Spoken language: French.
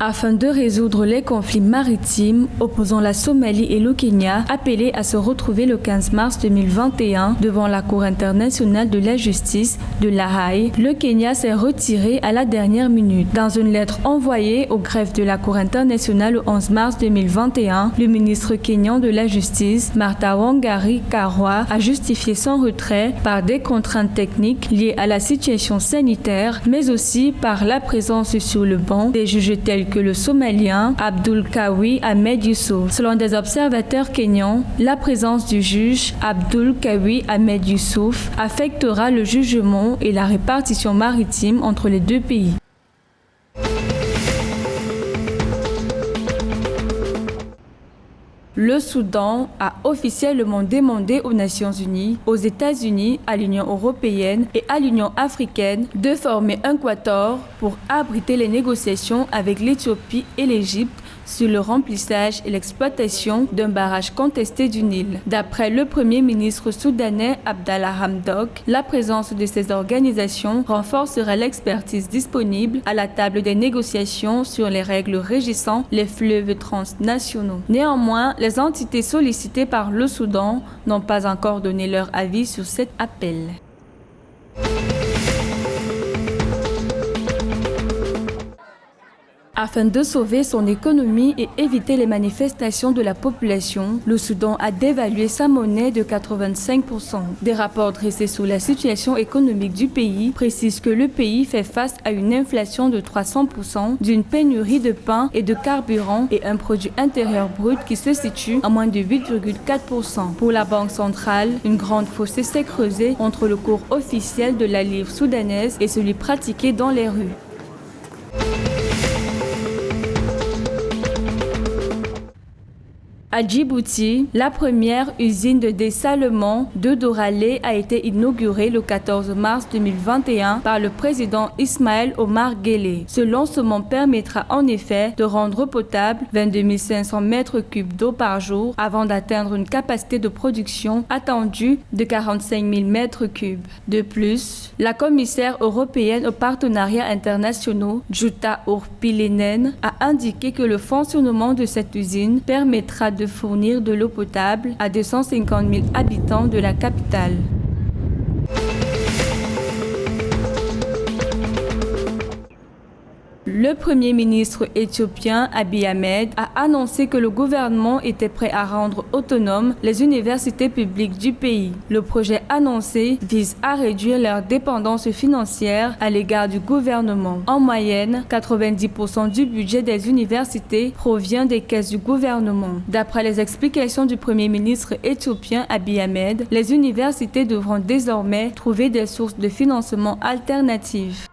Afin de résoudre les conflits maritimes opposant la Somalie et le Kenya, appelés à se retrouver le 15 mars 2021 devant la Cour internationale de la justice de La Haye, le Kenya s'est retiré à la dernière minute. Dans une lettre envoyée au greffe de la Cour internationale le 11 mars 2021, le ministre kényan de la Justice, Martha Wangari Karua, a justifié son retrait par des contraintes techniques liées à la situation sanitaire, mais aussi par la présence sur le banc des juges tels que le Somalien Abdul Kawi Ahmed Yusuf. Selon des observateurs kenyans, la présence du juge Abdul Kawi Ahmed Yusuf affectera le jugement et la répartition maritime entre les deux pays. Le Soudan a officiellement demandé aux Nations Unies, aux États-Unis, à l'Union européenne et à l'Union africaine de former un quator pour abriter les négociations avec l'Éthiopie et l'Égypte sur le remplissage et l'exploitation d'un barrage contesté du Nil. D'après le Premier ministre soudanais Abdallah Hamdok, la présence de ces organisations renforcera l'expertise disponible à la table des négociations sur les règles régissant les fleuves transnationaux. Néanmoins, les entités sollicitées par le Soudan n'ont pas encore donné leur avis sur cet appel. Afin de sauver son économie et éviter les manifestations de la population, le Soudan a dévalué sa monnaie de 85%. Des rapports dressés sur la situation économique du pays précisent que le pays fait face à une inflation de 300%, d'une pénurie de pain et de carburant et un produit intérieur brut qui se situe à moins de 8,4%. Pour la Banque centrale, une grande fossé s'est creusée entre le cours officiel de la livre soudanaise et celui pratiqué dans les rues. À Djibouti, la première usine de dessalement de Doralé a été inaugurée le 14 mars 2021 par le président Ismaël Omar Guelleh. Ce lancement permettra en effet de rendre potable 22 500 mètres cubes d'eau par jour avant d'atteindre une capacité de production attendue de 45 000 mètres cubes. De plus, la commissaire européenne aux partenariats internationaux, Jutta Urpilainen, a indiqué que le fonctionnement de cette usine permettra de fournir de l'eau potable à 250 000 habitants de la capitale. Le Premier ministre éthiopien Abiy Ahmed a annoncé que le gouvernement était prêt à rendre autonomes les universités publiques du pays. Le projet annoncé vise à réduire leur dépendance financière à l'égard du gouvernement. En moyenne, 90% du budget des universités provient des caisses du gouvernement. D'après les explications du Premier ministre éthiopien Abiy Ahmed, les universités devront désormais trouver des sources de financement alternatives.